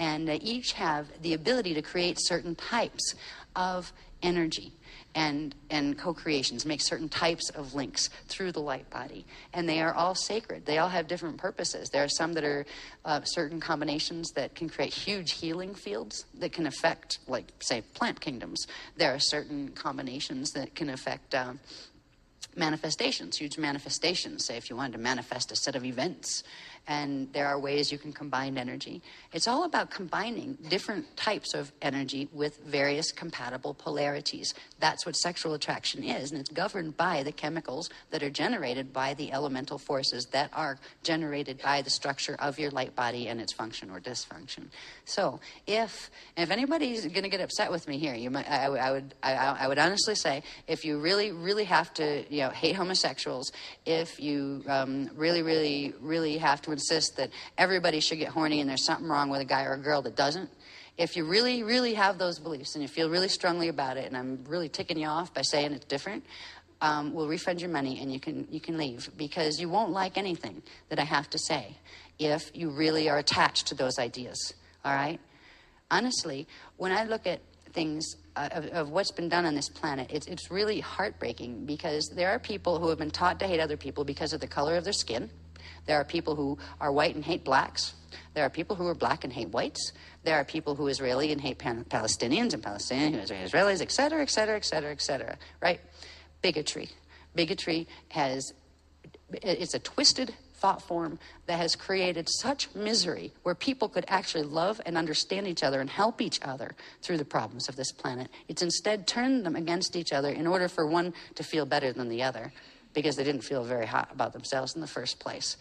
and they each have the ability to create certain types of energy and co-creations, make certain types of links through the light body. And they are all sacred. They all have different purposes. There are some that are certain combinations that can create huge healing fields that can affect, like, say, plant kingdoms. There are certain combinations that can affect manifestations, huge manifestations, say if you wanted to manifest a set of events. And there are ways you can combine energy. It's all about combining different types of energy with various compatible polarities. That's what sexual attraction is, and it's governed by the chemicals that are generated by the elemental forces that are generated by the structure of your light body and its function or dysfunction. So if anybody's going to get upset with me here, I would honestly say, if you really have to hate homosexuals, if you really have to insist that everybody should get horny and there's something wrong with a guy or a girl that doesn't, if you really have those beliefs and you feel really strongly about it, and I'm really ticking you off by saying it's different, we'll refund your money and you can leave, because you won't like anything that I have to say if you really are attached to those ideas. All right? Honestly, when I look at things of what's been done on this planet, it's really heartbreaking, because there are people who have been taught to hate other people because of the color of their skin. There are people who are white and hate blacks. There are people who are black and hate whites. There are people who are Israeli and hate Palestinians, and Palestinians who are Israelis, et cetera, et cetera, et cetera, et cetera, right? Bigotry. Bigotry it's a twisted thought form that has created such misery where people could actually love and understand each other and help each other through the problems of this planet. It's instead turned them against each other in order for one to feel better than the other, because they didn't feel very hot about themselves in the first place.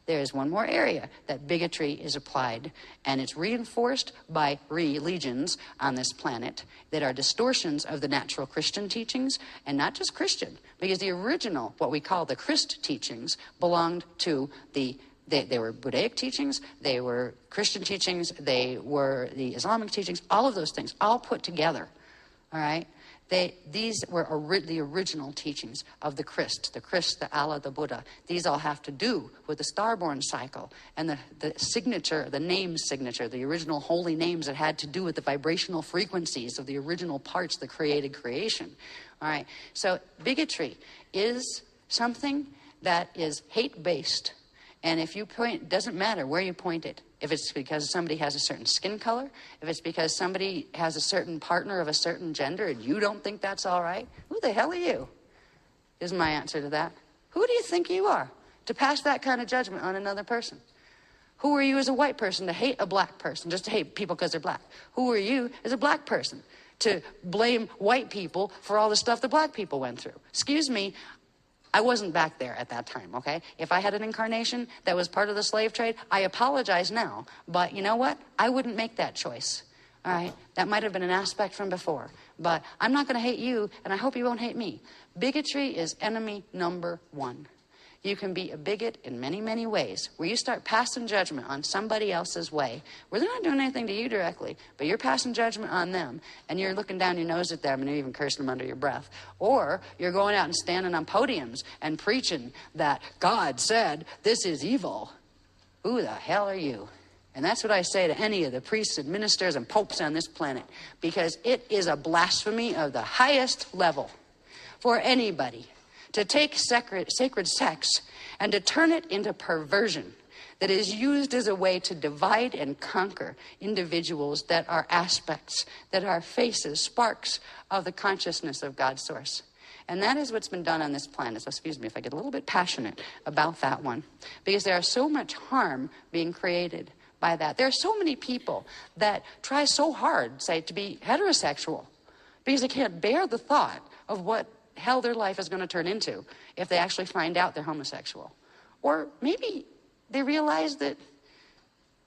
There is one more area that bigotry is applied, and it's reinforced by religions on this planet that are distortions of the natural Christian teachings, and not just Christian, because the original, what we call the Christ teachings, belonged to they were Buddhaic teachings, they were Christian teachings, they were the Islamic teachings, all of those things, all put together, all right? These were the original teachings of the Christ, the Allah, the Buddha. These all have to do with the starborn cycle and the signature, the name signature, the original holy names that had to do with the vibrational frequencies of the original parts that created creation. All right. So bigotry is something that is hate-based. And if you point, it doesn't matter where you point it. If it's because somebody has a certain skin color, if it's because somebody has a certain partner of a certain gender and you don't think that's all right, who the hell are you? Is my answer to that. Who do you think you are to pass that kind of judgment on another person? Who are you as a white person to hate a black person, just to hate people because they're black? Who are you as a black person to blame white people for all the stuff that black people went through? Excuse me. I wasn't back there at that time, okay? If I had an incarnation that was part of the slave trade, I apologize now. But you know what? I wouldn't make that choice, all right? That might have been an aspect from before. But I'm not going to hate you, and I hope you won't hate me. Bigotry is enemy number one. You can be a bigot in many, many ways, where you start passing judgment on somebody else's way, where they're not doing anything to you directly, but you're passing judgment on them, and you're looking down your nose at them, and you're even cursing them under your breath. Or you're going out and standing on podiums and preaching that God said, this is evil. Who the hell are you? And that's what I say to any of the priests and ministers and popes on this planet, because it is a blasphemy of the highest level for anybody to take sacred sex and to turn it into perversion that is used as a way to divide and conquer individuals that are aspects, that are faces, sparks of the consciousness of God's source. And that is what's been done on this planet. So excuse me if I get a little bit passionate about that one, because there is so much harm being created by that. There are so many people that try so hard, say, to be heterosexual because they can't bear the thought of what hell their life is going to turn into if they actually find out they're homosexual. Or maybe they realize that,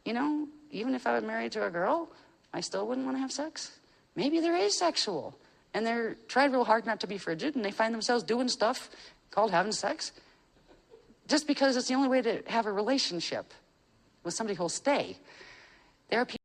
even if I was married to a girl, I still wouldn't want to have sex. Maybe they're asexual and they're tried real hard not to be frigid, and they find themselves doing stuff called having sex just because it's the only way to have a relationship with somebody who'll stay. There are people